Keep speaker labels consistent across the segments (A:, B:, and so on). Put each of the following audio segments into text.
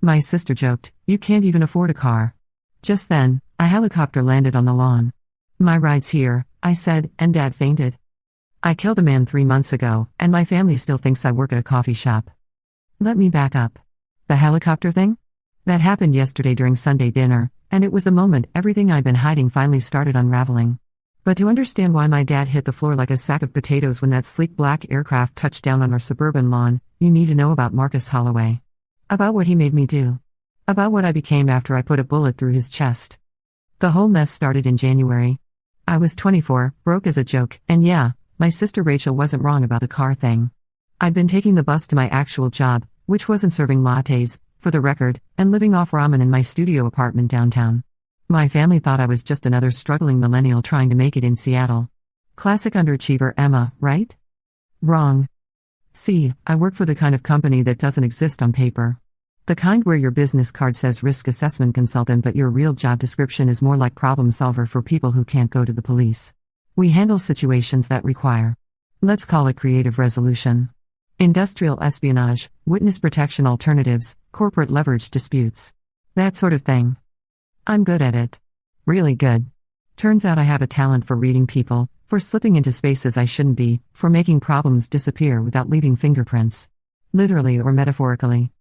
A: My sister joked, "You can't even afford a car." Just then, a helicopter landed on the lawn. "My ride's here," I said, and Dad fainted. "I killed a man 3 months ago, and my family still thinks I work at a coffee shop." Let me back up. The helicopter thing? That happened yesterday during Sunday dinner, and it was the moment everything I'd been hiding finally started unraveling. But to understand why my dad hit the floor like a sack of potatoes when that sleek black aircraft touched down on our suburban lawn, you need to know about Marcus Holloway. About what he made me do. About what I became after I put a bullet through his chest. The whole mess started in January. I was 24, broke as a joke, and yeah, my sister Rachel wasn't wrong about the car thing. I'd been taking the bus to my actual job, which wasn't serving lattes, for the record, and living off ramen in my studio apartment downtown. My family thought I was just another struggling millennial trying to make it in Seattle. Classic underachiever Emma, right? Wrong. See, I work for the kind of company that doesn't exist on paper. The kind where your business card says risk assessment consultant but your real job description is more like problem solver for people who can't go to the police. We handle situations that require, let's call it creative resolution. Industrial espionage, witness protection alternatives, corporate leverage disputes. That sort of thing. I'm good at it. Really good. Turns out I have a talent for reading people, for slipping into spaces I shouldn't be, for making problems disappear without leaving fingerprints. Literally or metaphorically.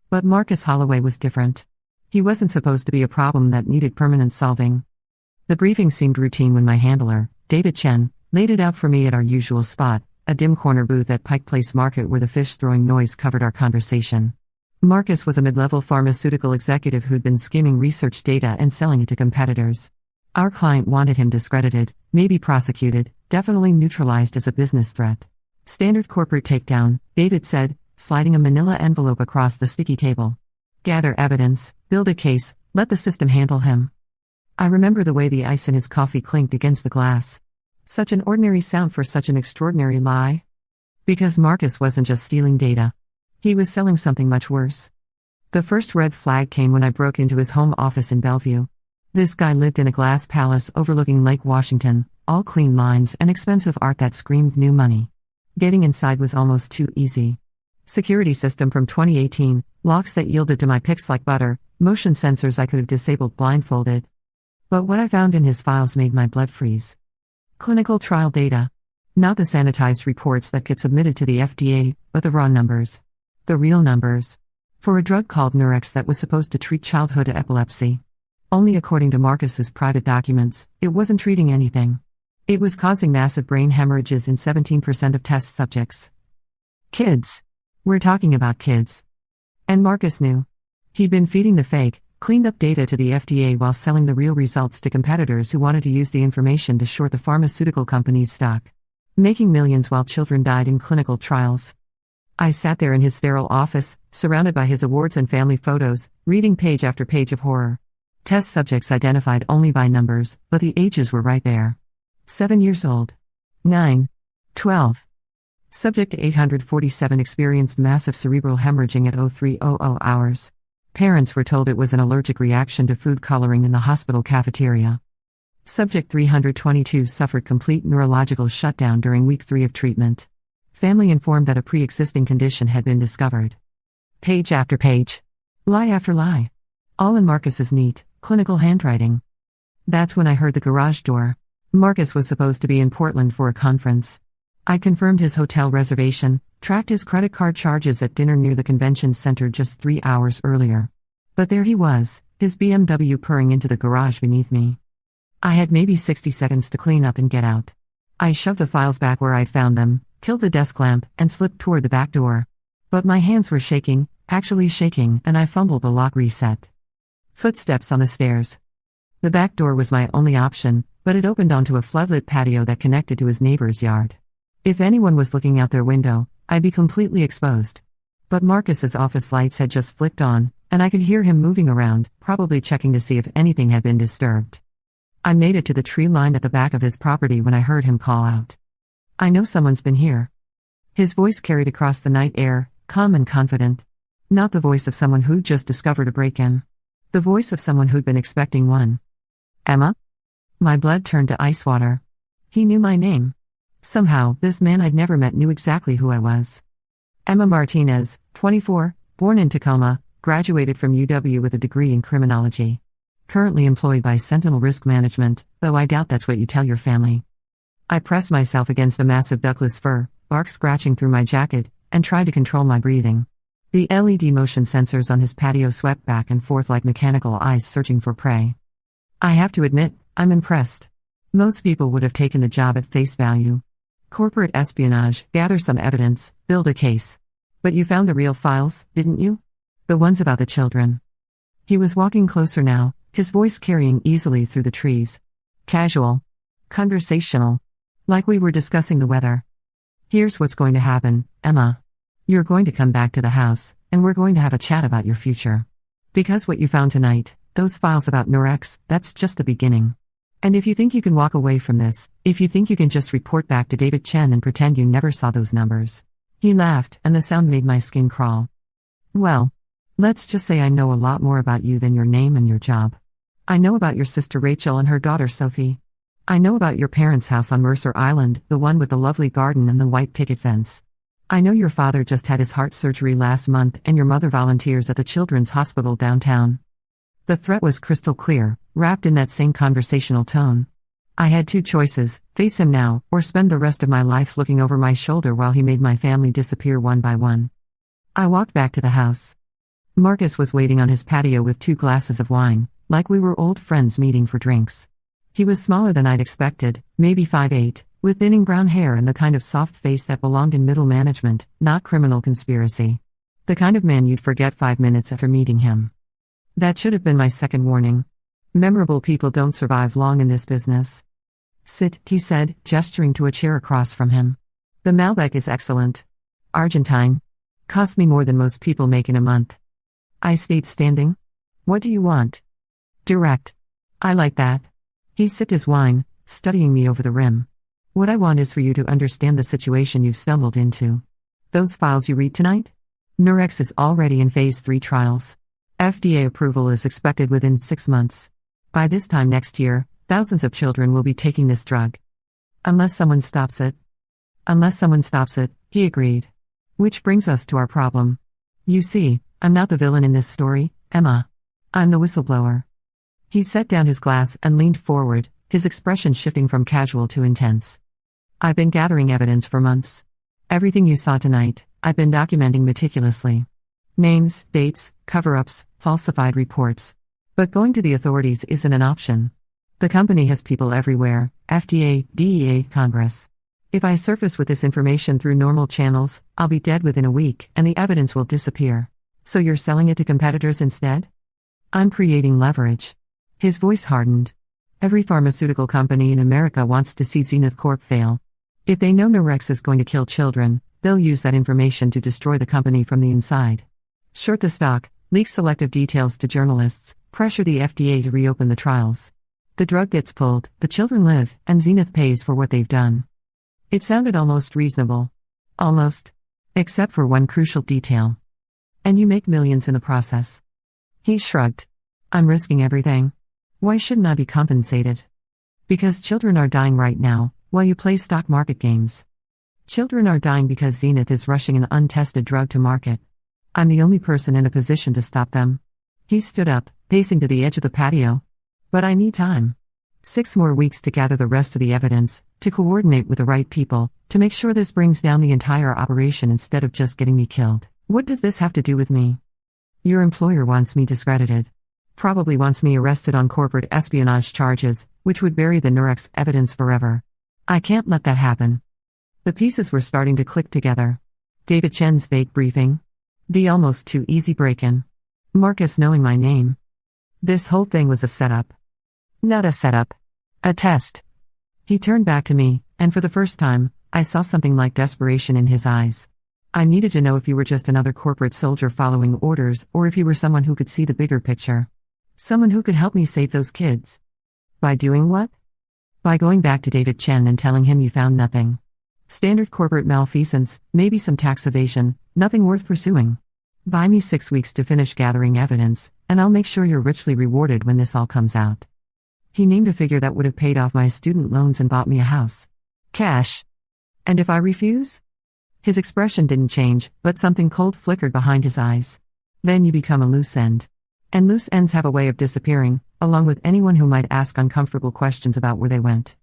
A: But Marcus Holloway was different. He wasn't supposed to be a problem that needed permanent solving. The briefing seemed routine when my handler, David Chen, laid it out for me at our usual spot, a dim corner booth at Pike Place Market where the fish-throwing noise covered our conversation. Marcus was a mid-level pharmaceutical executive who'd been skimming research data and selling it to competitors. Our client wanted him discredited, maybe prosecuted, definitely neutralized as a business threat. Standard corporate takedown, David said, sliding a manila envelope across the sticky table. Gather evidence, build a case, let the system handle him. I remember the way the ice in his coffee clinked against the glass. Such an ordinary sound for such an extraordinary lie. Because Marcus wasn't just stealing data. He was selling something much worse. The first red flag came when I broke into his home office in Bellevue. This guy lived in a glass palace overlooking Lake Washington, all clean lines and expensive art that screamed new money. Getting inside was almost too easy. Security system from 2018, locks that yielded to my picks like butter, motion sensors I could have disabled blindfolded. But what I found in his files made my blood freeze. Clinical trial data. Not the sanitized reports that get submitted to the FDA, but the raw numbers. The real numbers. For a drug called Nurex that was supposed to treat childhood epilepsy. Only according to Marcus's private documents, it wasn't treating anything. It was causing massive brain hemorrhages in 17% of test subjects. Kids. We're talking about kids. And Marcus knew. He'd been feeding the fake, cleaned up data to the FDA while selling the real results to competitors who wanted to use the information to short the pharmaceutical company's stock. Making millions while children died in clinical trials. I sat there in his sterile office, surrounded by his awards and family photos, reading page after page of horror. Test subjects identified only by numbers, but the ages were right there. 7 years old. 9. 12. Subject 847 experienced massive cerebral hemorrhaging at 0300 hours. Parents were told it was an allergic reaction to food coloring in the hospital cafeteria. Subject 322 suffered complete neurological shutdown during week 3 of treatment. Family informed that a pre-existing condition had been discovered. Page after page. Lie after lie. All in Marcus's neat, clinical handwriting. That's when I heard the garage door. Marcus was supposed to be in Portland for a conference. I confirmed his hotel reservation, tracked his credit card charges at dinner near the convention center just 3 hours earlier. But there he was, his BMW purring into the garage beneath me. I had maybe 60 seconds to clean up and get out. I shoved the files back where I'd found them, killed the desk lamp, and slipped toward the back door. But my hands were shaking, actually shaking, and I fumbled the lock reset. Footsteps on the stairs. The back door was my only option, but it opened onto a floodlit patio that connected to his neighbor's yard. If anyone was looking out their window, I'd be completely exposed. But Marcus's office lights had just flicked on, and I could hear him moving around, probably checking to see if anything had been disturbed. I made it to the tree line at the back of his property when I heard him call out. "I know someone's been here." His voice carried across the night air, calm and confident. Not the voice of someone who'd just discovered a break-in. The voice of someone who'd been expecting one. "Emma?" My blood turned to ice water. He knew my name. Somehow, this man I'd never met knew exactly who I was. Emma Martinez, 24, born in Tacoma, graduated from UW with a degree in criminology. Currently employed by Sentinel Risk Management, though I doubt that's what you tell your family. I press myself against a massive Douglas fir, bark scratching through my jacket, and try to control my breathing. The LED motion sensors on his patio swept back and forth like mechanical eyes searching for prey. I have to admit, I'm impressed. Most people would have taken the job at face value. Corporate espionage, gather some evidence, build a case. But you found the real files, didn't you? The ones about the children. He was walking closer now, his voice carrying easily through the trees. Casual. Conversational. Like we were discussing the weather. Here's what's going to happen, Emma. You're going to come back to the house, and we're going to have a chat about your future. Because what you found tonight, those files about Nurex, that's just the beginning. And if you think you can walk away from this, if you think you can just report back to David Chen and pretend you never saw those numbers. He laughed, and the sound made my skin crawl. Well, let's just say I know a lot more about you than your name and your job. I know about your sister Rachel and her daughter Sophie. I know about your parents' house on Mercer Island, the one with the lovely garden and the white picket fence. I know your father just had his heart surgery last month and your mother volunteers at the Children's Hospital downtown. The threat was crystal clear, wrapped in that same conversational tone. I had two choices, face him now, or spend the rest of my life looking over my shoulder while he made my family disappear one by one. I walked back to the house. Marcus was waiting on his patio with 2 glasses of wine, like we were old friends meeting for drinks. He was smaller than I'd expected, maybe 5'8", with thinning brown hair and the kind of soft face that belonged in middle management, not criminal conspiracy. The kind of man you'd forget 5 minutes after meeting him. That should have been my second warning. Memorable people don't survive long in this business. Sit, he said, gesturing to a chair across from him. The Malbec is excellent. Argentine. Cost me more than most people make in a month. I stayed standing. What do you want? Direct. I like that. He sipped his wine, studying me over the rim. What I want is for you to understand the situation you've stumbled into. Those files you read tonight? Nurex is already in phase 3 trials. FDA approval is expected within 6 months. By this time next year, thousands of children will be taking this drug. Unless someone stops it. Unless someone stops it, he agreed. Which brings us to our problem. You see, I'm not the villain in this story, Emma. I'm the whistleblower. He set down his glass and leaned forward, his expression shifting from casual to intense. I've been gathering evidence for months. Everything you saw tonight, I've been documenting meticulously. Names, dates, cover-ups, falsified reports. But going to the authorities isn't an option. The company has people everywhere, FDA, DEA, Congress. If I surface with this information through normal channels, I'll be dead within a week and the evidence will disappear. So you're selling it to competitors instead? I'm creating leverage. His voice hardened. Every pharmaceutical company in America wants to see Zenith Corp fail. If they know Nurex is going to kill children, they'll use that information to destroy the company from the inside. Short the stock, leak selective details to journalists, pressure the FDA to reopen the trials. The drug gets pulled, the children live, and Zenith pays for what they've done. It sounded almost reasonable. Almost. Except for one crucial detail. And you make millions in the process. He shrugged. I'm risking everything. Why shouldn't I be compensated? Because children are dying right now, while you play stock market games. Children are dying because Zenith is rushing an untested drug to market. I'm the only person in a position to stop them. He stood up, pacing to the edge of the patio. But I need time. 6 more weeks to gather the rest of the evidence, to coordinate with the right people, to make sure this brings down the entire operation instead of just getting me killed. What does this have to do with me? Your employer wants me discredited. Probably wants me arrested on corporate espionage charges, which would bury the Nurex evidence forever. I can't let that happen. The pieces were starting to click together. David Chen's vague briefing. The almost too easy break-in. Marcus knowing my name. This whole thing was a setup. Not a setup. A test. He turned back to me, and for the first time, I saw something like desperation in his eyes. I needed to know if you were just another corporate soldier following orders, or if you were someone who could see the bigger picture. Someone who could help me save those kids. By doing what? By going back to David Chen and telling him you found nothing. Standard corporate malfeasance, maybe some tax evasion, nothing worth pursuing. Buy me 6 weeks to finish gathering evidence, and I'll make sure you're richly rewarded when this all comes out. He named a figure that would have paid off my student loans and bought me a house. Cash. And if I refuse? His expression didn't change, but something cold flickered behind his eyes. Then you become a loose end. And loose ends have a way of disappearing, along with anyone who might ask uncomfortable questions about where they went.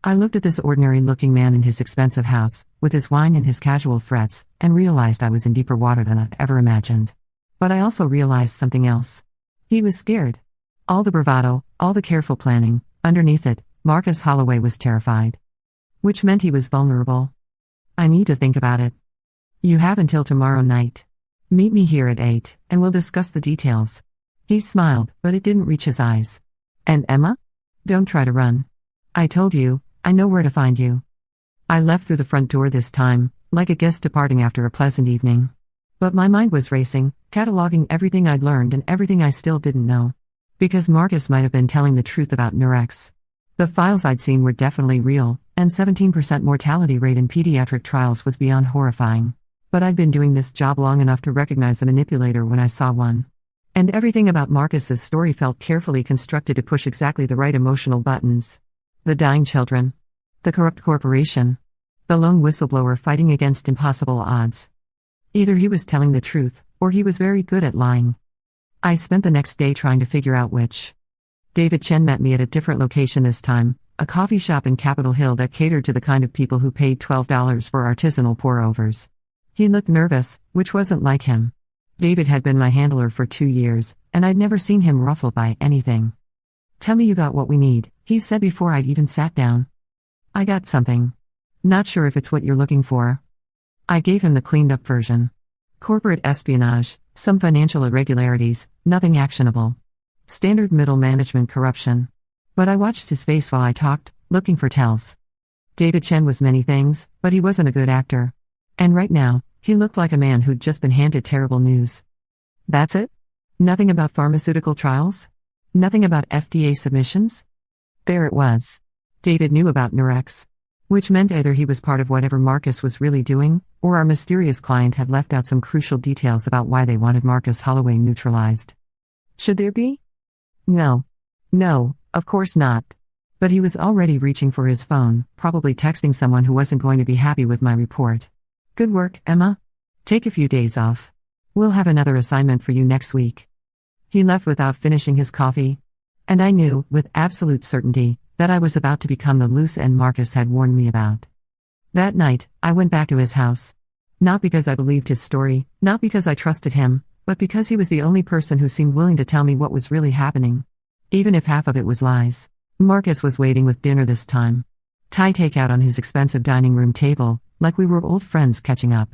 A: I looked at this ordinary-looking man in his expensive house, with his wine and his casual threats, and realized I was in deeper water than I'd ever imagined. But I also realized something else. He was scared. All the bravado, all the careful planning, underneath it, Marcus Holloway was terrified. Which meant he was vulnerable. I need to think about it. You have until tomorrow night. Meet me here at 8, and we'll discuss the details. He smiled, but it didn't reach his eyes. And Emma? Don't try to run. I told you, I know where to find you. I left through the front door this time, like a guest departing after a pleasant evening. But my mind was racing, cataloging everything I'd learned and everything I still didn't know. Because Marcus might have been telling the truth about Nurex. The files I'd seen were definitely real, and 17% mortality rate in pediatric trials was beyond horrifying. But I'd been doing this job long enough to recognize a manipulator when I saw one. And everything about Marcus's story felt carefully constructed to push exactly the right emotional buttons. The dying children. The corrupt corporation. The lone whistleblower fighting against impossible odds. Either he was telling the truth, or he was very good at lying. I spent the next day trying to figure out which. David Chen met me at a different location this time, a coffee shop in Capitol Hill that catered to the kind of people who paid $12 for artisanal pour-overs. He looked nervous, which wasn't like him. David had been my handler for 2 years, and I'd never seen him ruffled by anything. Tell me you got what we need, he said before I'd even sat down. I got something. Not sure if it's what you're looking for. I gave him the cleaned-up version. Corporate espionage, some financial irregularities, nothing actionable. Standard middle management corruption. But I watched his face while I talked, looking for tells. David Chen was many things, but he wasn't a good actor. And right now, he looked like a man who'd just been handed terrible news. That's it? Nothing about pharmaceutical trials? Nothing about FDA submissions? There it was. David knew about Nurex. Which meant either he was part of whatever Marcus was really doing, or our mysterious client had left out some crucial details about why they wanted Marcus Holloway neutralized. Should there be? No. No, of course not. But he was already reaching for his phone, probably texting someone who wasn't going to be happy with my report. Good work, Emma. Take a few days off. We'll have another assignment for you next week. He left without finishing his coffee. And I knew, with absolute certainty, that I was about to become the loose end Marcus had warned me about. That night, I went back to his house. Not because I believed his story, not because I trusted him, but because he was the only person who seemed willing to tell me what was really happening. Even if half of it was lies. Marcus was waiting with dinner this time. Thai takeout on his expensive dining room table, like we were old friends catching up.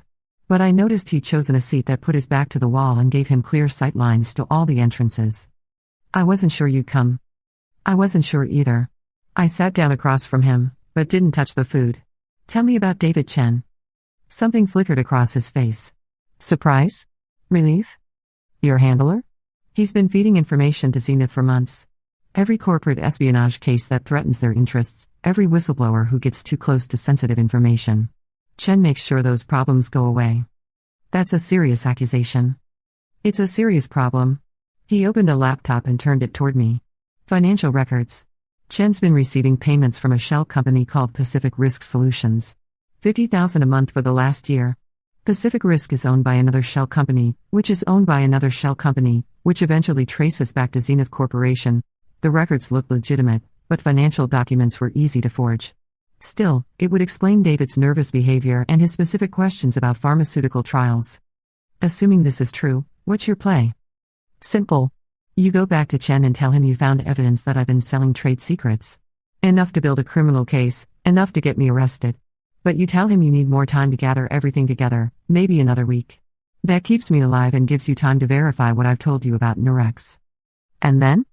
A: But I noticed he'd chosen a seat that put his back to the wall and gave him clear sight lines to all the entrances. I wasn't sure you'd come. I wasn't sure either. I sat down across from him, but didn't touch the food. Tell me about David Chen. Something flickered across his face. Surprise? Relief? Your handler? He's been feeding information to Zenith for months. Every corporate espionage case that threatens their interests, every whistleblower who gets too close to sensitive information. Chen makes sure those problems go away. That's a serious accusation. It's a serious problem. He opened a laptop and turned it toward me. Financial records. Chen's been receiving payments from a shell company called Pacific Risk Solutions. $50,000 a month for the last year. Pacific Risk is owned by another shell company, which is owned by another shell company, which eventually traces back to Zenith Corporation. The records look legitimate, but financial documents were easy to forge. Still, it would explain David's nervous behavior and his specific questions about pharmaceutical trials. Assuming this is true, what's your play? Simple. You go back to Chen and tell him you found evidence that I've been selling trade secrets. Enough to build a criminal case, enough to get me arrested. But you tell him you need more time to gather everything together, maybe another week. That keeps me alive and gives you time to verify what I've told you about Nurex. And then?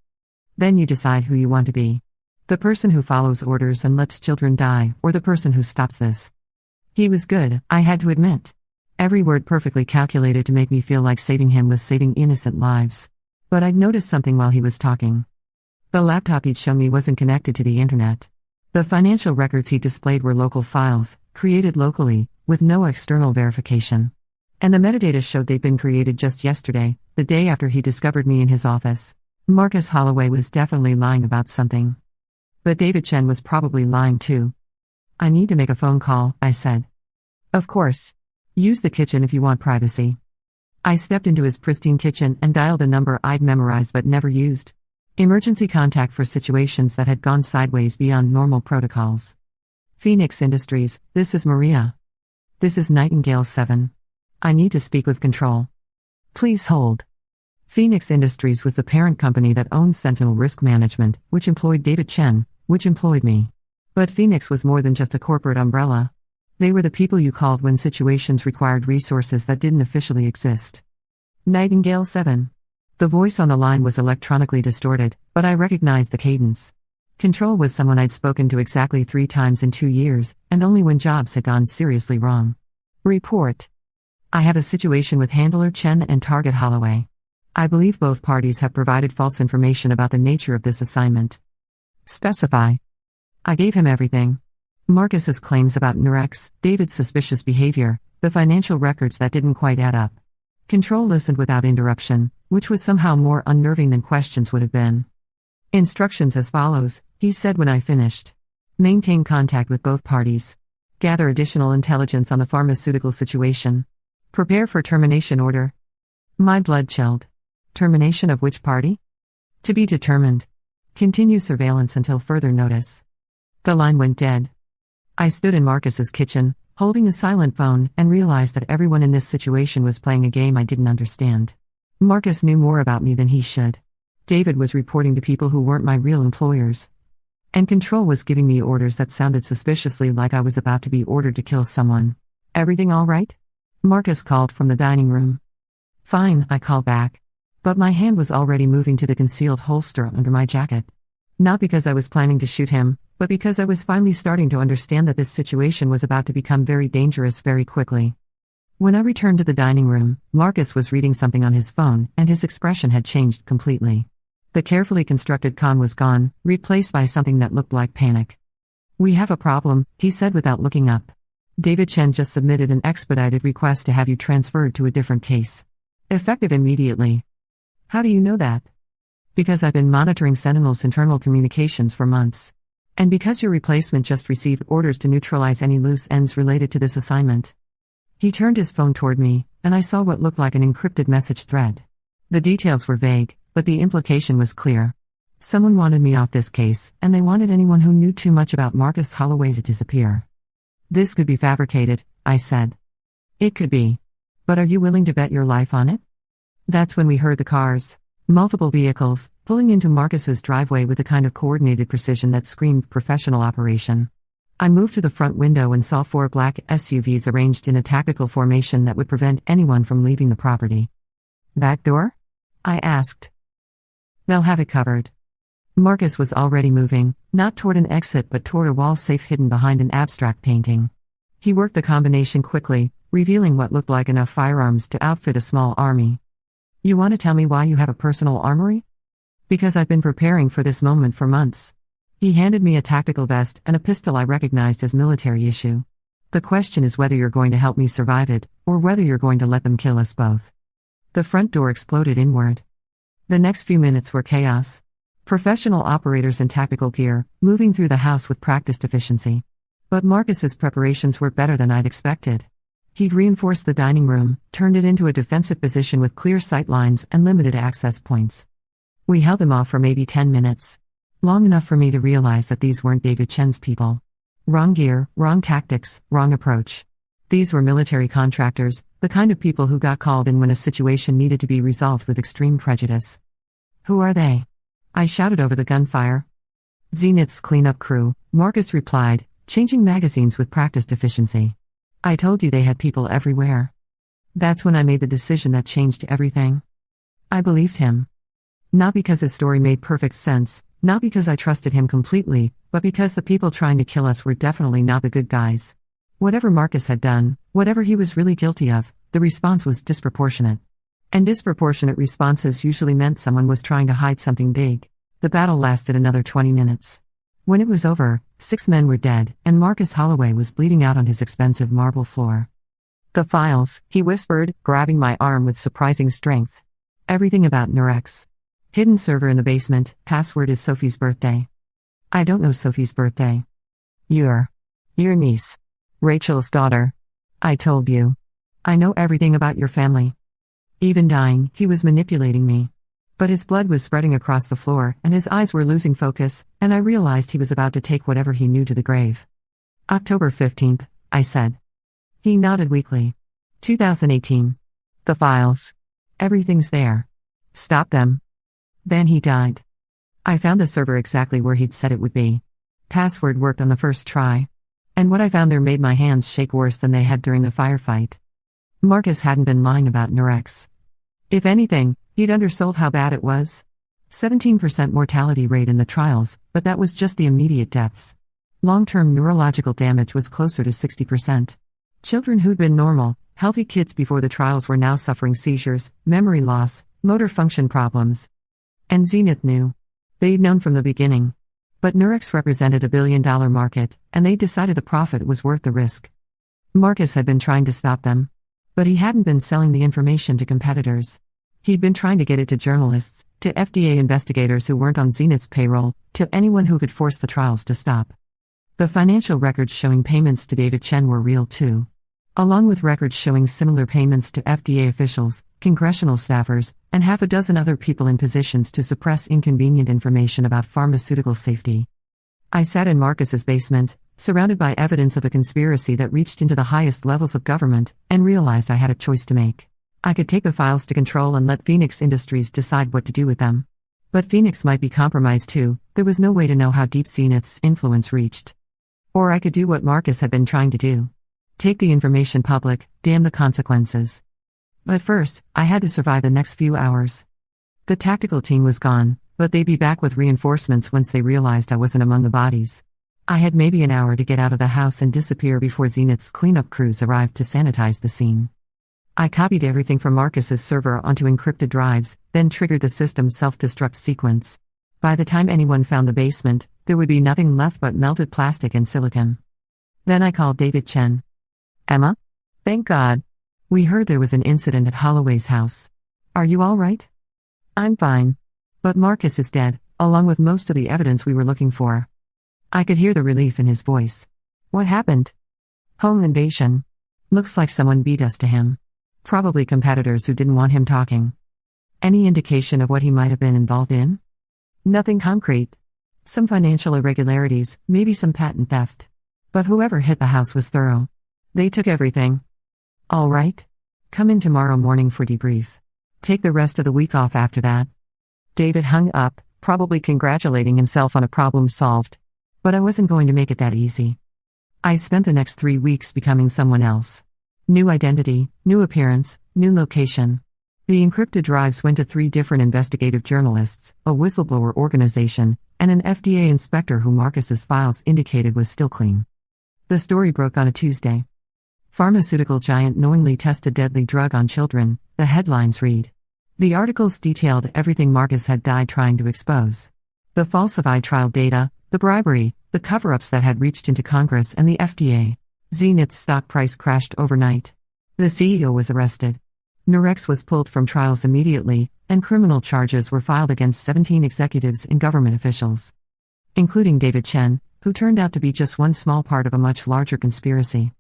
A: Then you decide who you want to be. The person who follows orders and lets children die, or the person who stops this. He was good, I had to admit. Every word perfectly calculated to make me feel like saving him was saving innocent lives. But I'd noticed something while he was talking. The laptop he'd shown me wasn't connected to the internet. The financial records he displayed were local files, created locally, with no external verification. And the metadata showed they'd been created just yesterday, the day after he discovered me in his office. Marcus Holloway was definitely lying about something. But David Chen was probably lying too. I need to make a phone call, I said. Of course. Use the kitchen if you want privacy. I stepped into his pristine kitchen and dialed a number I'd memorized but never used. Emergency contact for situations that had gone sideways beyond normal protocols. Phoenix Industries, this is Maria. This is Nightingale 7. I need to speak with Control. Please hold. Phoenix Industries was the parent company that owned Sentinel Risk Management, which employed David Chen, which employed me. But Phoenix was more than just a corporate umbrella. They were the people you called when situations required resources that didn't officially exist. Nightingale 7. The voice on the line was electronically distorted, but I recognized the cadence. Control was someone I'd spoken to exactly 3 times in 2 years, and only when jobs had gone seriously wrong. Report. I have a situation with handler Chen and target Holloway. I believe both parties have provided false information about the nature of this assignment. Specify. I gave him everything. Marcus's claims about Nurex, David's suspicious behavior, the financial records that didn't quite add up. Control listened without interruption, which was somehow more unnerving than questions would have been. Instructions as follows, he said when I finished. Maintain contact with both parties. Gather additional intelligence on the pharmaceutical situation. Prepare for termination order. My blood chilled. Termination of which party? To be determined. Continue surveillance until further notice. The line went dead. I stood in Marcus's kitchen, holding a silent phone, and realized that everyone in this situation was playing a game I didn't understand. Marcus knew more about me than he should. David was reporting to people who weren't my real employers. And Control was giving me orders that sounded suspiciously like I was about to be ordered to kill someone. Everything all right? Marcus called from the dining room. Fine, I called back. But my hand was already moving to the concealed holster under my jacket. Not because I was planning to shoot him, but because I was finally starting to understand that this situation was about to become very dangerous very quickly. When I returned to the dining room, Marcus was reading something on his phone, and his expression had changed completely. The carefully constructed calm was gone, replaced by something that looked like panic. We have a problem, he said without looking up. David Chen just submitted an expedited request to have you transferred to a different case. Effective immediately. How do you know that? Because I've been monitoring Sentinel's internal communications for months. And because your replacement just received orders to neutralize any loose ends related to this assignment. He turned his phone toward me, and I saw what looked like an encrypted message thread. The details were vague, but the implication was clear. Someone wanted me off this case, and they wanted anyone who knew too much about Marcus Holloway to disappear. This could be fabricated, I said. It could be. But are you willing to bet your life on it? That's when we heard the cars. Multiple vehicles, pulling into Marcus's driveway with the kind of coordinated precision that screamed professional operation. I moved to the front window and saw 4 black SUVs arranged in a tactical formation that would prevent anyone from leaving the property. Back door? I asked. They'll have it covered. Marcus was already moving, not toward an exit but toward a wall safe hidden behind an abstract painting. He worked the combination quickly, revealing what looked like enough firearms to outfit a small army. You want to tell me why you have a personal armory? Because I've been preparing for this moment for months. He handed me a tactical vest and a pistol I recognized as military issue. The question is whether you're going to help me survive it, or whether you're going to let them kill us both. The front door exploded inward. The next few minutes were chaos. Professional operators in tactical gear, moving through the house with practiced efficiency. But Marcus's preparations were better than I'd expected. He'd reinforced the dining room, turned it into a defensive position with clear sight lines and limited access points. We held them off for maybe 10 minutes. Long enough for me to realize that these weren't David Chen's people. Wrong gear, wrong tactics, wrong approach. These were military contractors, the kind of people who got called in when a situation needed to be resolved with extreme prejudice. Who are they? I shouted over the gunfire. Zenith's cleanup crew, Marcus replied, changing magazines with practiced efficiency. I told you they had people everywhere. That's when I made the decision that changed everything. I believed him. Not because his story made perfect sense, not because I trusted him completely, but because the people trying to kill us were definitely not the good guys. Whatever Marcus had done, whatever he was really guilty of, the response was disproportionate. And disproportionate responses usually meant someone was trying to hide something big. The battle lasted another 20 minutes. When it was over, 6 men were dead, and Marcus Holloway was bleeding out on his expensive marble floor. The files, he whispered, grabbing my arm with surprising strength. Everything about Nurex. Hidden server in the basement, password is Sophie's birthday. I don't know Sophie's birthday. Your niece. Rachel's daughter. I told you. I know everything about your family. Even dying, he was manipulating me. But his blood was spreading across the floor, and his eyes were losing focus, and I realized he was about to take whatever he knew to the grave. October 15th, I said. He nodded weakly. 2018. The files. Everything's there. Stop them. Then he died. I found the server exactly where he'd said it would be. Password worked on the first try. And what I found there made my hands shake worse than they had during the firefight. Marcus hadn't been lying about Nurex. If anything, he'd undersold how bad it was. 17% mortality rate in the trials, but that was just the immediate deaths. Long-term neurological damage was closer to 60%. Children who'd been normal, healthy kids before the trials were now suffering seizures, memory loss, motor function problems. And Zenith knew. They'd known from the beginning. But Nurex represented a billion-dollar market, and they decided the profit was worth the risk. Marcus had been trying to stop them. But he hadn't been selling the information to competitors. He'd been trying to get it to journalists, to FDA investigators who weren't on Zenith's payroll, to anyone who could force the trials to stop. The financial records showing payments to David Chen were real too. Along with records showing similar payments to FDA officials, congressional staffers, and half a dozen other people in positions to suppress inconvenient information about pharmaceutical safety. I sat in Marcus's basement, surrounded by evidence of a conspiracy that reached into the highest levels of government, and realized I had a choice to make. I could take the files to control and let Phoenix Industries decide what to do with them. But Phoenix might be compromised too. There was no way to know how deep Zenith's influence reached. Or I could do what Marcus had been trying to do. Take the information public, damn the consequences. But first, I had to survive the next few hours. The tactical team was gone, but they'd be back with reinforcements once they realized I wasn't among the bodies. I had maybe an hour to get out of the house and disappear before Zenith's cleanup crews arrived to sanitize the scene. I copied everything from Marcus's server onto encrypted drives, then triggered the system's self-destruct sequence. By the time anyone found the basement, there would be nothing left but melted plastic and silicon. Then I called David Chen. Emma? Thank God. We heard there was an incident at Holloway's house. Are you all right? I'm fine. But Marcus is dead, along with most of the evidence we were looking for. I could hear the relief in his voice. What happened? Home invasion. Looks like someone beat us to him. Probably competitors who didn't want him talking. Any indication of what he might have been involved in? Nothing concrete. Some financial irregularities, maybe some patent theft. But whoever hit the house was thorough. They took everything. All right. Come in tomorrow morning for debrief. Take the rest of the week off after that. David hung up, probably congratulating himself on a problem solved. But I wasn't going to make it that easy. I spent the next 3 weeks becoming someone else. New identity, new appearance, new location. The encrypted drives went to 3 different investigative journalists, a whistleblower organization, and an FDA inspector who Marcus's files indicated was still clean. The story broke on a Tuesday. Pharmaceutical giant knowingly tested deadly drug on children, the headlines read. The articles detailed everything Marcus had died trying to expose. The falsified trial data, the bribery, the cover-ups that had reached into Congress and the FDA. Zenith's stock price crashed overnight. The CEO was arrested. Nurex was pulled from trials immediately, and criminal charges were filed against 17 executives and government officials. Including David Chen, who turned out to be just one small part of a much larger conspiracy.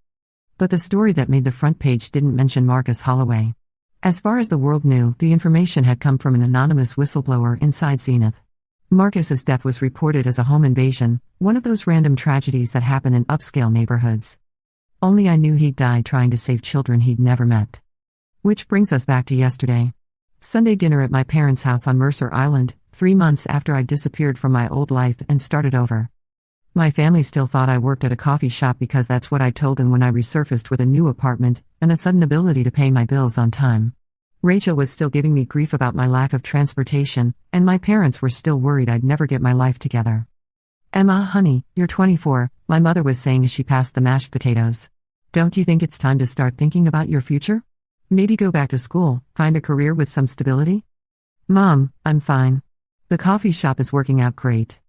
A: But the story that made the front page didn't mention Marcus Holloway. As far as the world knew, the information had come from an anonymous whistleblower inside Zenith. Marcus's death was reported as a home invasion, one of those random tragedies that happen in upscale neighborhoods. Only I knew he'd died trying to save children he'd never met. Which brings us back to yesterday. Sunday dinner at my parents' house on Mercer Island, 3 months after I'd disappeared from my old life and started over. My family still thought I worked at a coffee shop because that's what I told them when I resurfaced with a new apartment and a sudden ability to pay my bills on time. Rachel was still giving me grief about my lack of transportation, and my parents were still worried I'd never get my life together. Emma, honey, you're 24, my mother was saying as she passed the mashed potatoes. Don't you think it's time to start thinking about your future? Maybe go back to school, find a career with some stability? Mom, I'm fine. The coffee shop is working out great.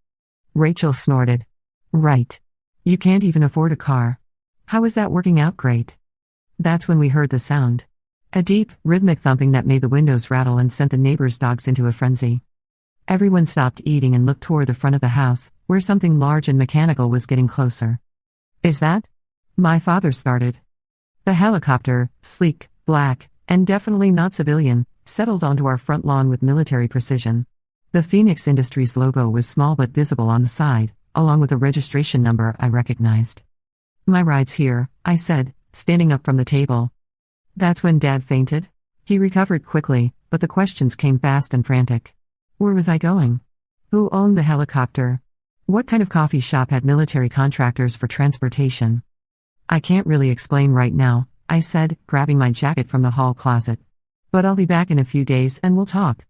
A: Rachel snorted. Right. You can't even afford a car. How is that working out great? That's when we heard the sound. A deep, rhythmic thumping that made the windows rattle and sent the neighbors' dogs into a frenzy. Everyone stopped eating and looked toward the front of the house, where something large and mechanical was getting closer. Is that? My father started. The helicopter, sleek, black, and definitely not civilian, settled onto our front lawn with military precision. The Phoenix Industries logo was small but visible on the side, along with a registration number I recognized. "My ride's here," I said, standing up from the table. That's when Dad fainted. He recovered quickly, but the questions came fast and frantic. Where was I going? Who owned the helicopter? What kind of coffee shop had military contractors for transportation? "I can't really explain right now," I said, grabbing my jacket from the hall closet. "But I'll be back in a few days and we'll talk."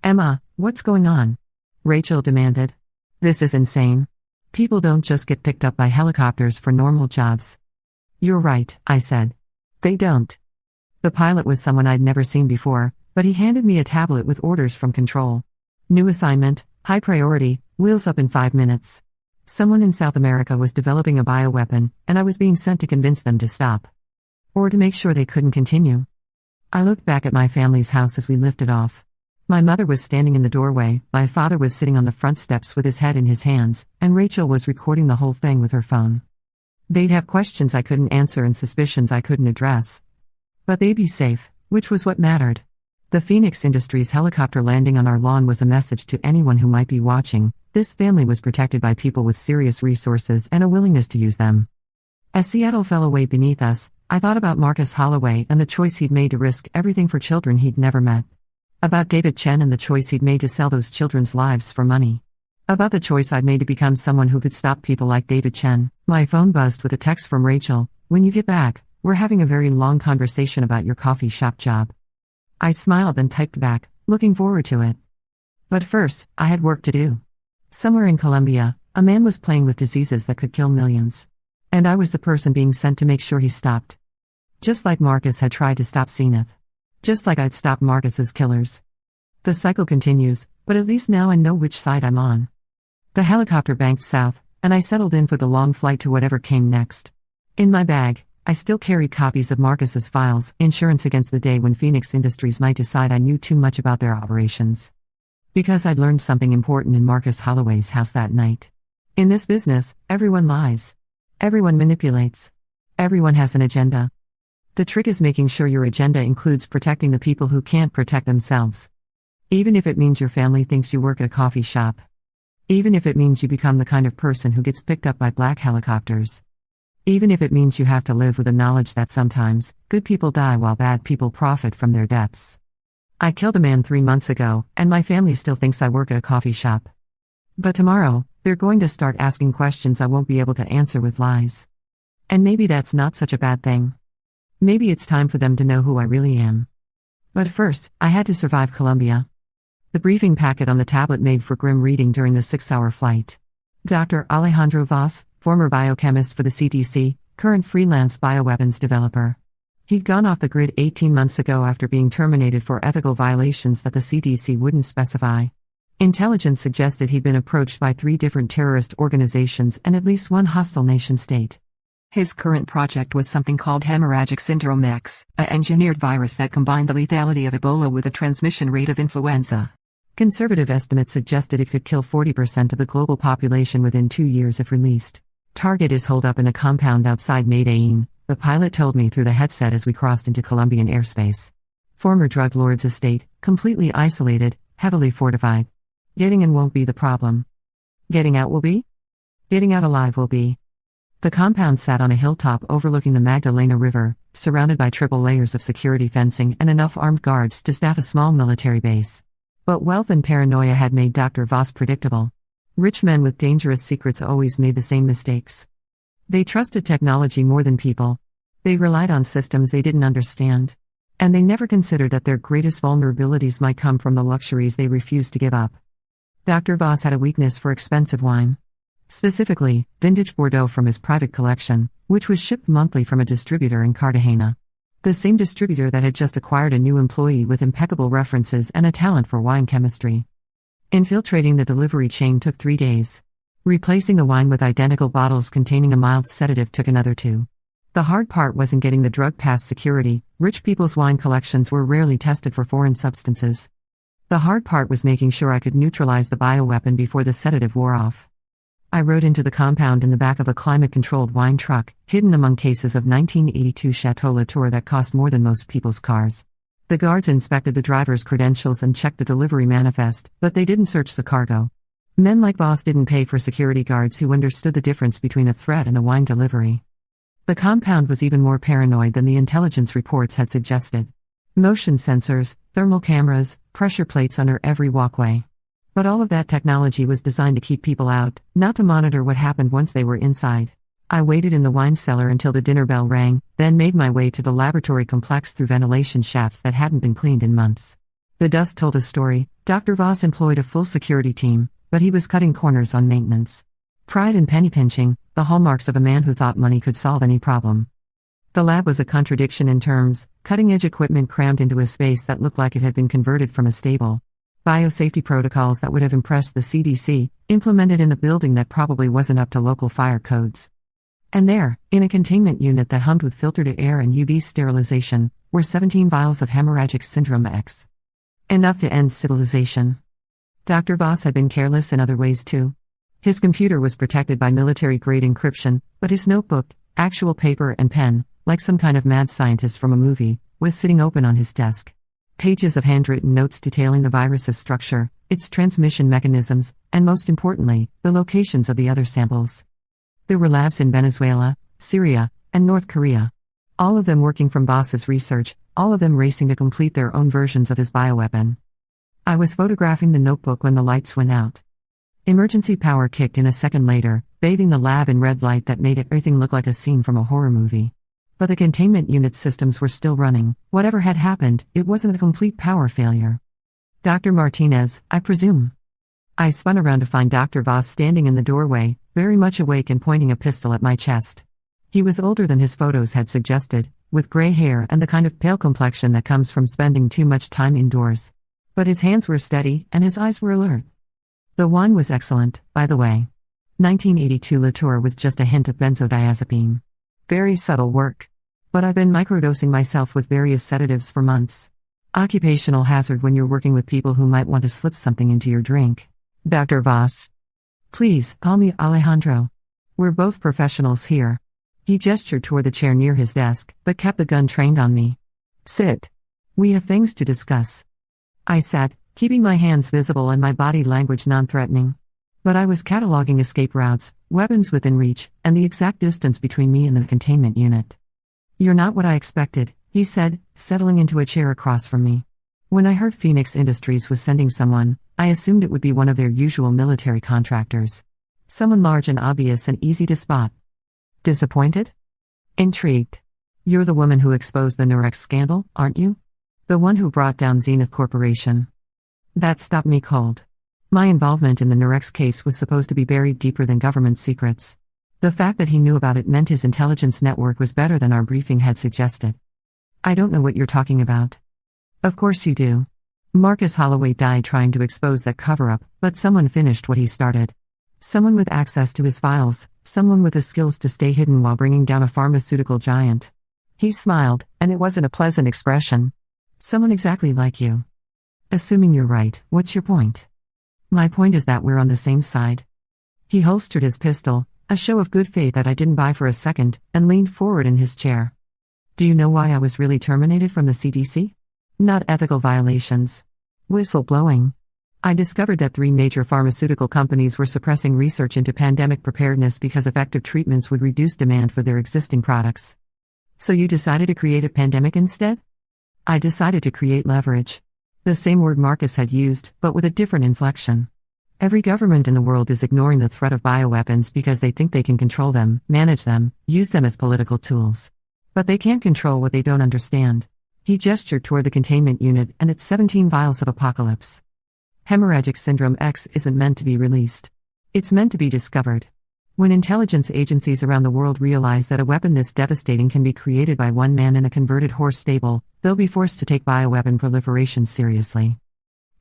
A: "Emma, what's going on?" Rachel demanded. "This is insane. People don't just get picked up by helicopters for normal jobs." "You're right," I said. "They don't." The pilot was someone I'd never seen before, but he handed me a tablet with orders from control. New assignment, high priority, wheels up in 5 minutes. Someone in South America was developing a bioweapon, and I was being sent to convince them to stop. Or to make sure they couldn't continue. I looked back at my family's house as we lifted off. My mother was standing in the doorway, my father was sitting on the front steps with his head in his hands, and Rachel was recording the whole thing with her phone. They'd have questions I couldn't answer and suspicions I couldn't address. But they'd be safe, which was what mattered. The Phoenix Industries helicopter landing on our lawn was a message to anyone who might be watching. This family was protected by people with serious resources and a willingness to use them. As Seattle fell away beneath us, I thought about Marcus Holloway and the choice he'd made to risk everything for children he'd never met. About David Chen and the choice he'd made to sell those children's lives for money. About the choice I'd made to become someone who could stop people like David Chen. My phone buzzed with a text from Rachel. "When you get back, we're having a very long conversation about your coffee shop job." I smiled and typed back, looking forward to it. But first, I had work to do. Somewhere in Colombia, a man was playing with diseases that could kill millions. And I was the person being sent to make sure he stopped. Just like Marcus had tried to stop Zenith. Just like I'd stopped Marcus's killers. The cycle continues, but at least now I know which side I'm on. The helicopter banked south, and I settled in for the long flight to whatever came next. In my bag, I still carried copies of Marcus's files, insurance against the day when Phoenix Industries might decide I knew too much about their operations. Because I'd learned something important in Marcus Holloway's house that night. In this business, everyone lies. Everyone manipulates. Everyone has an agenda. The trick is making sure your agenda includes protecting the people who can't protect themselves. Even if it means your family thinks you work at a coffee shop. Even if it means you become the kind of person who gets picked up by black helicopters. Even if it means you have to live with the knowledge that sometimes, good people die while bad people profit from their deaths. I killed a man 3 months ago, and my family still thinks I work at a coffee shop. But tomorrow, they're going to start asking questions I won't be able to answer with lies. And maybe that's not such a bad thing. Maybe it's time for them to know who I really am. But first, I had to survive Colombia. The briefing packet on the tablet made for grim reading during the 6-hour flight. Dr. Alejandro Vaz, former biochemist for the CDC, current freelance bioweapons developer. He'd gone off the grid 18 months ago after being terminated for ethical violations that the CDC wouldn't specify. Intelligence suggested he'd been approached by 3 different terrorist organizations and at least one hostile nation-state. His current project was something called hemorrhagic syndrome X, a engineered virus that combined the lethality of Ebola with the transmission rate of influenza. Conservative estimates suggested it could kill 40% of the global population within 2 years if released. Target is holed up in a compound outside Medellin, the pilot told me through the headset as we crossed into Colombian airspace. Former drug lord's estate, completely isolated, heavily fortified. Getting in won't be the problem. Getting out will be? Getting out alive will be. The compound sat on a hilltop overlooking the Magdalena River, surrounded by triple layers of security fencing and enough armed guards to staff a small military base. But wealth and paranoia had made Dr. Vaz predictable. Rich men with dangerous secrets always made the same mistakes. They trusted technology more than people. They relied on systems they didn't understand. And they never considered that their greatest vulnerabilities might come from the luxuries they refused to give up. Dr. Vaz had a weakness for expensive wine. Specifically, vintage Bordeaux from his private collection, which was shipped monthly from a distributor in Cartagena. The same distributor that had just acquired a new employee with impeccable references and a talent for wine chemistry. Infiltrating the delivery chain took 3 days. Replacing the wine with identical bottles containing a mild sedative took another 2. The hard part wasn't getting the drug past security. Rich people's wine collections were rarely tested for foreign substances. The hard part was making sure I could neutralize the bioweapon before the sedative wore off. I rode into the compound in the back of a climate-controlled wine truck, hidden among cases of 1982 Chateau Latour that cost more than most people's cars. The guards inspected the driver's credentials and checked the delivery manifest, but they didn't search the cargo. Men like Voss didn't pay for security guards who understood the difference between a threat and a wine delivery. The compound was even more paranoid than the intelligence reports had suggested. Motion sensors, thermal cameras, pressure plates under every walkway. But all of that technology was designed to keep people out, not to monitor what happened once they were inside. I waited in the wine cellar until the dinner bell rang, then made my way to the laboratory complex through ventilation shafts that hadn't been cleaned in months. The dust told a story. Dr. Voss employed a full security team, but he was cutting corners on maintenance. Pride and penny pinching, the hallmarks of a man who thought money could solve any problem. The lab was a contradiction in terms, cutting-edge equipment crammed into a space that looked like it had been converted from a stable. Biosafety protocols that would have impressed the CDC, implemented in a building that probably wasn't up to local fire codes. And there, in a containment unit that hummed with filtered air and UV sterilization, were 17 vials of hemorrhagic syndrome X. Enough to end civilization. Dr. Voss had been careless in other ways too. His computer was protected by military-grade encryption, but his notebook, actual paper and pen, like some kind of mad scientist from a movie, was sitting open on his desk. Pages of handwritten notes detailing the virus's structure, its transmission mechanisms, and most importantly, the locations of the other samples. There were labs in Venezuela, Syria, and North Korea. All of them working from Voss's research, all of them racing to complete their own versions of his bioweapon. I was photographing the notebook when the lights went out. Emergency power kicked in a second later, bathing the lab in red light that made everything look like a scene from a horror movie. But the containment unit systems were still running. Whatever had happened, it wasn't a complete power failure. Dr. Martinez, I presume. I spun around to find Dr. Voss standing in the doorway, very much awake and pointing a pistol at my chest. He was older than his photos had suggested, with gray hair and the kind of pale complexion that comes from spending too much time indoors. But his hands were steady, and his eyes were alert. The wine was excellent, by the way. 1982 Latour with just a hint of benzodiazepine. Very subtle work. But I've been microdosing myself with various sedatives for months. Occupational hazard when you're working with people who might want to slip something into your drink. Dr. Voss. Please, call me Alejandro. We're both professionals here. He gestured toward the chair near his desk, but kept the gun trained on me. Sit. We have things to discuss. I sat, keeping my hands visible and my body language non-threatening. But I was cataloging escape routes, weapons within reach, and the exact distance between me and the containment unit. You're not what I expected, he said, settling into a chair across from me. When I heard Phoenix Industries was sending someone, I assumed it would be one of their usual military contractors. Someone large and obvious and easy to spot. Disappointed? Intrigued. You're the woman who exposed the Nurex scandal, aren't you? The one who brought down Zenith Corporation. That stopped me cold. My involvement in the Nurex case was supposed to be buried deeper than government secrets. The fact that he knew about it meant his intelligence network was better than our briefing had suggested. I don't know what you're talking about. Of course you do. Marcus Holloway died trying to expose that cover-up, but someone finished what he started. Someone with access to his files, someone with the skills to stay hidden while bringing down a pharmaceutical giant. He smiled, and it wasn't a pleasant expression. Someone exactly like you. Assuming you're right, what's your point? My point is that we're on the same side. He holstered his pistol, a show of good faith that I didn't buy for a second, and leaned forward in his chair. Do you know why I was really terminated from the CDC? Not ethical violations. Whistleblowing. I discovered that 3 major pharmaceutical companies were suppressing research into pandemic preparedness because effective treatments would reduce demand for their existing products. So you decided to create a pandemic instead? I decided to create leverage. The same word Marcus had used, but with a different inflection. Every government in the world is ignoring the threat of bioweapons because they think they can control them, manage them, use them as political tools. But they can't control what they don't understand. He gestured toward the containment unit and its 17 vials of apocalypse. Hemorrhagic syndrome X isn't meant to be released. It's meant to be discovered. When intelligence agencies around the world realize that a weapon this devastating can be created by one man in a converted horse stable, they'll be forced to take bioweapon proliferation seriously.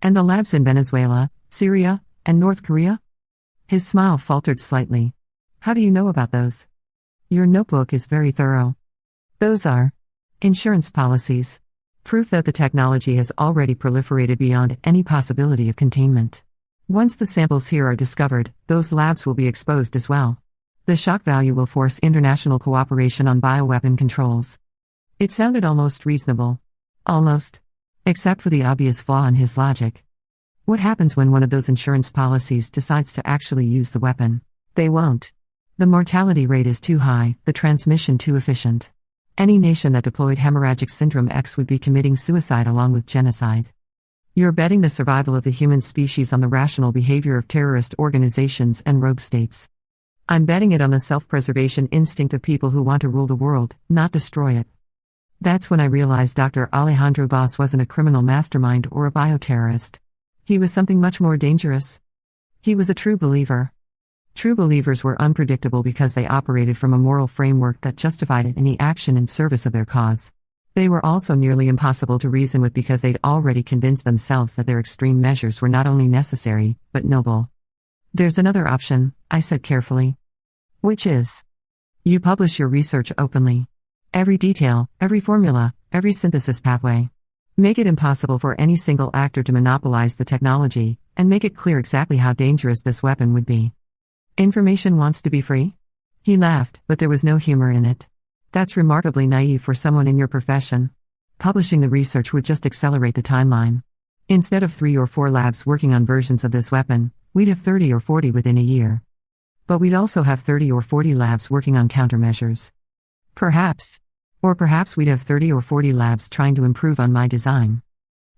A: And the labs in Venezuela, Syria, and North Korea? His smile faltered slightly. How do you know about those? Your notebook is very thorough. Those are insurance policies. Proof that the technology has already proliferated beyond any possibility of containment. Once the samples here are discovered, those labs will be exposed as well. The shock value will force international cooperation on bioweapon controls. It sounded almost reasonable. Almost. Except for the obvious flaw in his logic. What happens when one of those insurance policies decides to actually use the weapon? They won't. The mortality rate is too high, the transmission too efficient. Any nation that deployed hemorrhagic syndrome X would be committing suicide along with genocide. You're betting the survival of the human species on the rational behavior of terrorist organizations and rogue states. I'm betting it on the self-preservation instinct of people who want to rule the world, not destroy it. That's when I realized Dr. Alejandro Vaz wasn't a criminal mastermind or a bioterrorist. He was something much more dangerous. He was a true believer. True believers were unpredictable because they operated from a moral framework that justified any action in service of their cause. They were also nearly impossible to reason with because they'd already convinced themselves that their extreme measures were not only necessary, but noble. There's another option, I said carefully. Which is? You publish your research openly. Every detail, every formula, every synthesis pathway. Make it impossible for any single actor to monopolize the technology, and make it clear exactly how dangerous this weapon would be. Information wants to be free? He laughed, but there was no humor in it. That's remarkably naive for someone in your profession. Publishing the research would just accelerate the timeline. Instead of 3 or 4 labs working on versions of this weapon, we'd have 30 or 40 within a year. But we'd also have 30 or 40 labs working on countermeasures. Perhaps. Or perhaps we'd have 30 or 40 labs trying to improve on my design.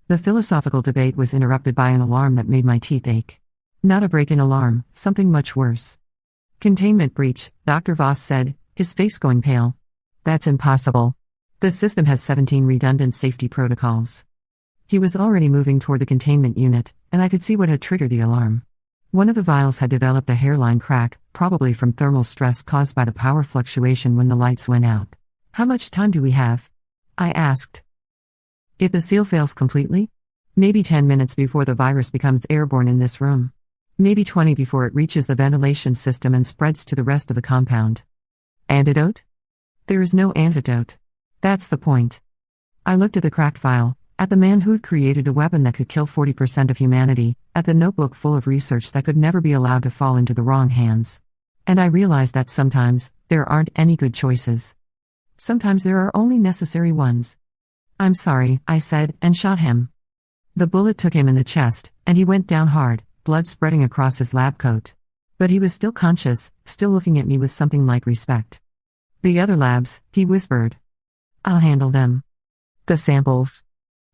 A: The philosophical debate was interrupted by an alarm that made my teeth ache. Not a break-in alarm, something much worse. Containment breach, Dr. Vaz said, his face going pale. That's impossible. The system has 17 redundant safety protocols. He was already moving toward the containment unit, and I could see what had triggered the alarm. One of the vials had developed a hairline crack, probably from thermal stress caused by the power fluctuation when the lights went out. How much time do we have? I asked. If the seal fails completely? Maybe 10 minutes before the virus becomes airborne in this room. Maybe 20 before it reaches the ventilation system and spreads to the rest of the compound. Antidote? There is no antidote. That's the point. I looked at the cracked vial, at the man who'd created a weapon that could kill 40% of humanity, at the notebook full of research that could never be allowed to fall into the wrong hands. And I realized that sometimes, there aren't any good choices. Sometimes there are only necessary ones. I'm sorry, I said, and shot him. The bullet took him in the chest, and he went down hard, blood spreading across his lab coat. But he was still conscious, still looking at me with something like respect. The other labs, he whispered. I'll handle them. The samples.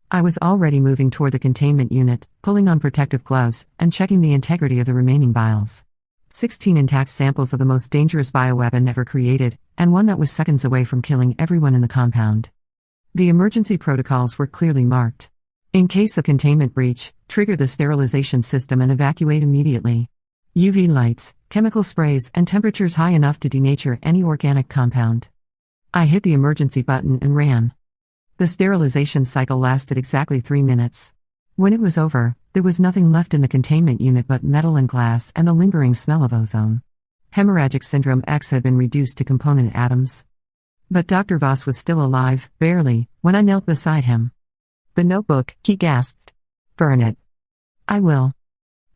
A: I was already moving toward the containment unit, pulling on protective gloves, and checking the integrity of the remaining vials. 16 intact samples of the most dangerous bioweapon ever created, and one that was seconds away from killing everyone in the compound. The emergency protocols were clearly marked. In case of containment breach, trigger the sterilization system and evacuate immediately. UV lights, chemical sprays, and temperatures high enough to denature any organic compound. I hit the emergency button and ran. The sterilization cycle lasted exactly 3 minutes. When it was over, there was nothing left in the containment unit but metal and glass and the lingering smell of ozone. Hemorrhagic syndrome X had been reduced to component atoms. But Dr. Vaz was still alive, barely, when I knelt beside him. The notebook, he gasped. Burn it. I will.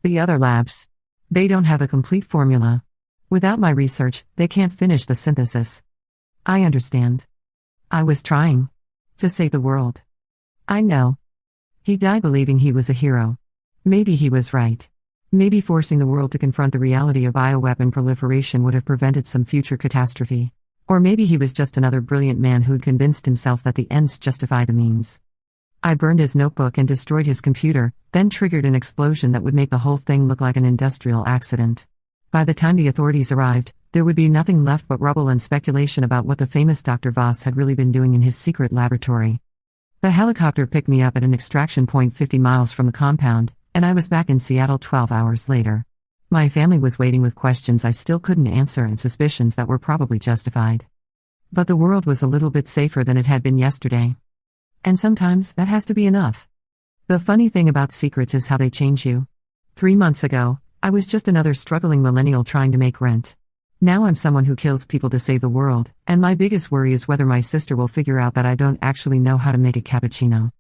A: The other labs. They don't have a complete formula. Without my research, they can't finish the synthesis. I understand. I was trying. To save the world. I know. He died believing he was a hero. Maybe he was right. Maybe forcing the world to confront the reality of bioweapon proliferation would have prevented some future catastrophe. Or maybe he was just another brilliant man who'd convinced himself that the ends justify the means. I burned his notebook and destroyed his computer, then triggered an explosion that would make the whole thing look like an industrial accident. By the time the authorities arrived, there would be nothing left but rubble and speculation about what the famous Dr. Vaz had really been doing in his secret laboratory. The helicopter picked me up at an extraction point 50 miles from the compound, and I was back in Seattle 12 hours later. My family was waiting with questions I still couldn't answer and suspicions that were probably justified. But the world was a little bit safer than it had been yesterday. And sometimes, that has to be enough. The funny thing about secrets is how they change you. 3 months ago, I was just another struggling millennial trying to make rent. Now I'm someone who kills people to save the world, and my biggest worry is whether my sister will figure out that I don't actually know how to make a cappuccino.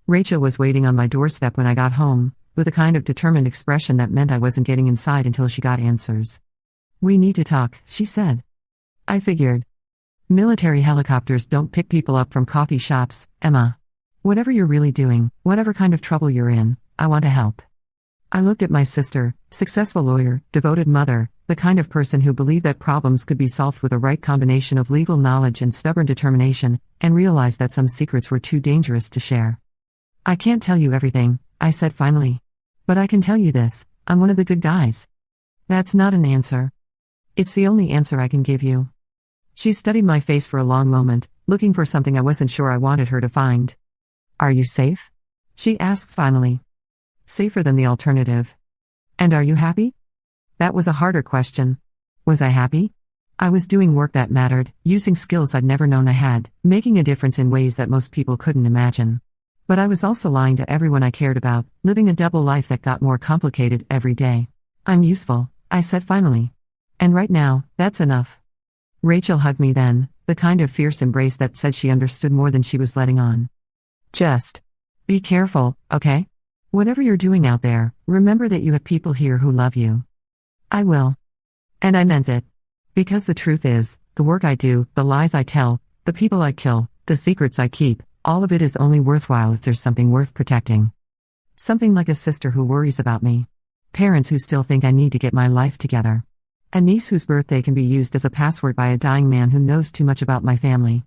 A: Rachel was waiting on my doorstep when I got home, with a kind of determined expression that meant I wasn't getting inside until she got answers. We need to talk, she said. I figured. Military helicopters don't pick people up from coffee shops, Emma. Whatever you're really doing, whatever kind of trouble you're in, I want to help. I looked at my sister, successful lawyer, devoted mother, the kind of person who believed that problems could be solved with a right combination of legal knowledge and stubborn determination, and realized that some secrets were too dangerous to share. I can't tell you everything, I said finally. But I can tell you this, I'm one of the good guys. That's not an answer. It's the only answer I can give you. She studied my face for a long moment, looking for something I wasn't sure I wanted her to find. Are you safe? She asked finally. Safer than the alternative. And are you happy? That was a harder question. Was I happy? I was doing work that mattered, using skills I'd never known I had, making a difference in ways that most people couldn't imagine. But I was also lying to everyone I cared about, living a double life that got more complicated every day. I'm useful, I said finally. And right now, that's enough. Rachel hugged me then, the kind of fierce embrace that said she understood more than she was letting on. Just be careful, okay? Whatever you're doing out there, remember that you have people here who love you. I will. And I meant it. Because the truth is, the work I do, the lies I tell, the people I kill, the secrets I keep, all of it is only worthwhile if there's something worth protecting. Something like a sister who worries about me. Parents who still think I need to get my life together. A niece whose birthday can be used as a password by a dying man who knows too much about my family.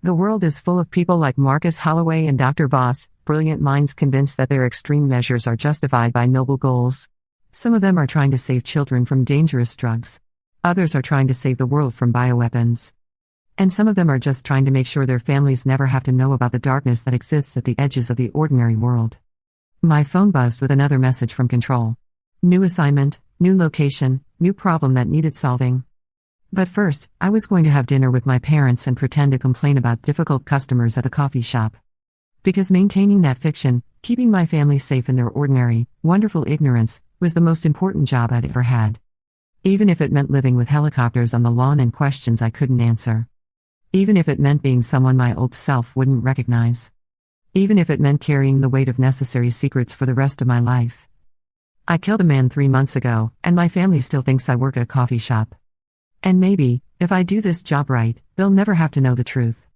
A: The world is full of people like Marcus Holloway and Dr. Voss, brilliant minds convinced that their extreme measures are justified by noble goals. Some of them are trying to save children from dangerous drugs. Others are trying to save the world from bioweapons. And some of them are just trying to make sure their families never have to know about the darkness that exists at the edges of the ordinary world. My phone buzzed with another message from Control. New assignment, new location, new problem that needed solving. But first, I was going to have dinner with my parents and pretend to complain about difficult customers at the coffee shop. Because maintaining that fiction, keeping my family safe in their ordinary, wonderful ignorance, was the most important job I'd ever had. Even if it meant living with helicopters on the lawn and questions I couldn't answer. Even if it meant being someone my old self wouldn't recognize. Even if it meant carrying the weight of necessary secrets for the rest of my life. I killed a man 3 months ago, and my family still thinks I work at a coffee shop. And maybe, if I do this job right, they'll never have to know the truth.